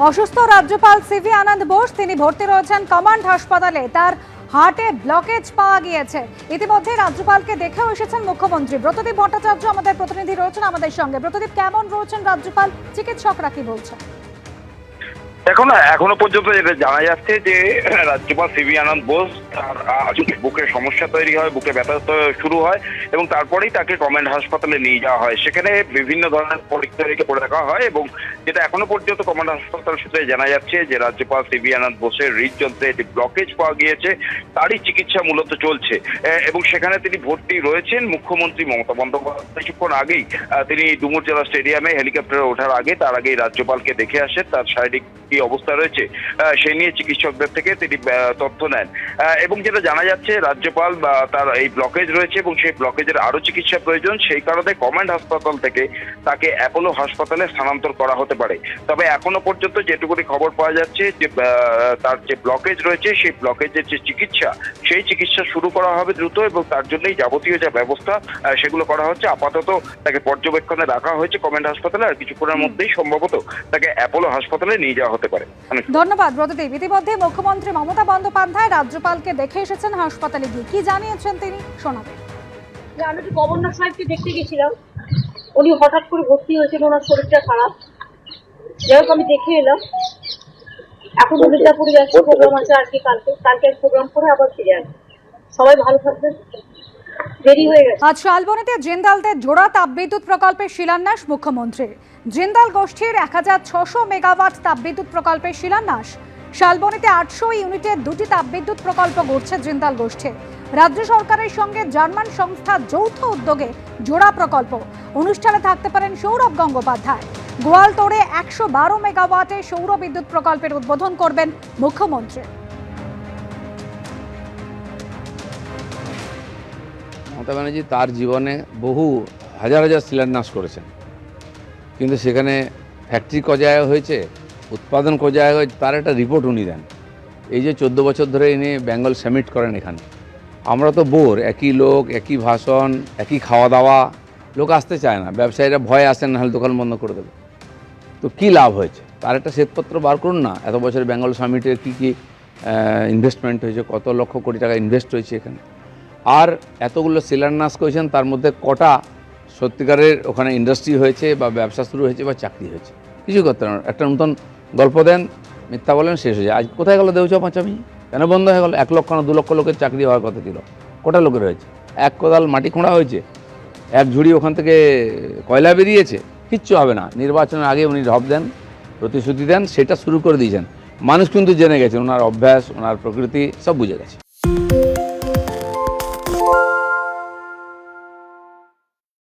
অসুস্থ রাজ্যপাল সিভি আনন্দ বোস তিনি ভর্তি রয়েছেন কমান্ড হাসপাতালে। তার হার্টে ব্লকেজ পাওয়া গিয়েছে। ইতিমধ্যে রাজ্যপালকে দেখেও এসেছেন মুখ্যমন্ত্রী। ব্রতদীপ ভট্টাচার্য আমাদের প্রতিনিধি রয়েছেন আমাদের সঙ্গে। ব্রতদীপ, কেমন রয়েছেন রাজ্যপাল? চিকিৎসকরা কি বলছেন? দেখো না, এখনো পর্যন্ত যেটা জানা যাচ্ছে যে রাজ্যপাল সিভি আনন্দ বোস তার বুকে সমস্যা তৈরি হয়, বুকে ব্যথা শুরু হয় এবং তারপরেই তাকে কমান্ড হাসপাতালে নিয়ে যাওয়া হয়। সেখানে বিভিন্ন ধরনের পরীক্ষা করে রাখা হয় এবং যেটা এখনো পর্যন্ত কমান্ড হাসপাতাল সূত্রে জানা যাচ্ছে যে রাজ্যপাল সিভি আনন্দ বোসের হৃদযন্ত্রে একটি ব্লকেজ পাওয়া গিয়েছে, তারই চিকিৎসা মূলত চলছে এবং সেখানে তিনি ভর্তি রয়েছেন। মুখ্যমন্ত্রী মমতা বন্দ্যোপাধ্যায় কিছুক্ষণ আগেই তিনি ডুমুর জেলা স্টেডিয়ামে হেলিকপ্টারে ওঠার আগে তার আগেই রাজ্যপালকে দেখে আসেন। তার শারীরিক কি অবস্থা রয়েছে সেই নিয়ে চিকিৎসকদের থেকে তিনি তথ্য নেন এবং যেটা জানা যাচ্ছে রাজ্যপাল তার এই ব্লকেজ রয়েছে এবং সেই ব্লকেজের আরো চিকিৎসা প্রয়োজন। সেই কারণে কমান্ড হাসপাতাল থেকে তাকে অ্যাপোলো হাসপাতালে স্থানান্তর করা হতে পারে। তবে এখনো পর্যন্ত যেটুকুনি খবর পাওয়া যাচ্ছে যে তার যে ব্লকেজ রয়েছে সেই ব্লকেজের যে চিকিৎসা সেই চিকিৎসা শুরু করা হবে দ্রুত এবং তার জন্যই যাবতীয় যে ব্যবস্থা সেগুলো করা হচ্ছে। আপাতত তাকে পর্যবেক্ষণে রাখা হয়েছে কমান্ড হাসপাতালে, আর কিছুক্ষণের মধ্যেই সম্ভবত তাকে অ্যাপোলো হাসপাতালে নিয়ে যাওয়া হতে পারে। ধন্যবাদ ব্রতদীপ। ইতিমধ্যে মুখ্যমন্ত্রী মমতা বন্দ্যোপাধ্যায় রাজ্যপালকে দেখে এসেছেন হাসপাতালে গিয়ে। কি জানিয়েছেন তিনি, শোনাবেন। আমি তো গভর্নর সাহেবকে দেখতে গেছিলাম, উনি হঠাৎ করে ভর্তি হয়েছেন, ওনার শরীরটা খারাপ। যাই হোক আমি দেখে এলাম। এখন মির্জাপুরে যাচ্ছে, প্রোগ্রাম আছে আর কি, কালকে প্রোগ্রাম করে আবার ফিরে আসবে। সবাই ভালো থাকবেন। দেরি হয়ে গেছে। আজ শালবনীতে জিন্দালদের জোড়া তাপবিদ্যুৎ প্রকল্পের শিলান্যাস মুখ্যমন্ত্রীর। জিন্দাল গোষ্ঠীর 1600 মেগাওয়াট তাপবিদ্যুৎ প্রকল্পের শিলান্যাস। শালবনীতে 800 ইউনিটের 2টি তাপবিদ্যুৎ প্রকল্প গড়ছে জিন্দাল গোষ্ঠী। রাজ্য সরকারের সঙ্গে জার্মান সংস্থার যৌথ উদ্যোগে জোড়া প্রকল্প। অনুষ্ঠানে থাকতে পারেন সৌরভ গঙ্গোপাধ্যায়। গোয়ালতোড়ে 112 মেগাওয়াটের সৌর বিদ্যুৎ প্রকল্পের উদ্বোধন করবেন মুখ্যমন্ত্রী। মমতা ব্যানার্জি তার জীবনে বহু হাজার হাজার শিলান্যাস করেছেন, কিন্তু সেখানে ফ্যাক্টরি কজায় হয়েছে, উৎপাদন কজায় হয়েছে, তার একটা রিপোর্ট উনি দেন। এই যে 14 বছর ধরে ইনি বেঙ্গল সামিট করেন এখানে, আমরা তো বোর, একই লোক, একই ভাষণ, একই খাওয়া দাওয়া, লোক আসতে চায় না, ব্যবসায়ীরা ভয় আসেন না হলে দোকান বন্ধ করে দেবে। তো কী লাভ হয়েছে তার একটা শ্বেতপত্র বার করুন না। এত বছর বেঙ্গল সামিটে কী কী ইনভেস্টমেন্ট হয়েছে, কত লক্ষ কোটি টাকা ইনভেস্ট হয়েছে এখানে, আর এতগুলো শিলান্যাস করেছেন, তার মধ্যে কটা সত্যিকারের ওখানে ইন্ডাস্ট্রি হয়েছে বা ব্যবসা শুরু হয়েছে বা চাকরি হয়েছে? কিছু করতে না। একটা নতুন গল্প দেন, মিথ্যা বলেন, শেষ হয়ে যায়। আজ কোথায় গেল দেউচা পাঁচামি? কেন বন্ধ হয়ে গেল? 1 লক্ষ না 2 লক্ষ লোকের চাকরি হওয়ার কথা ছিল, কটা লোকের হয়েছে? 1 কোদাল মাটি খোঁড়া হয়েছে, 1 ঝুড়ি ওখান থেকে কয়লা বেরিয়েছে, কিচ্ছু হবে না। নির্বাচনের আগে উনি ঢপ দেন, প্রতিশ্রুতি দেন, সেটা শুরু করে দিয়েছেন। মানুষ কিন্তু জেনে গেছেন, ওনার অভ্যাস, ওনার প্রকৃতি সব বুঝে গেছে।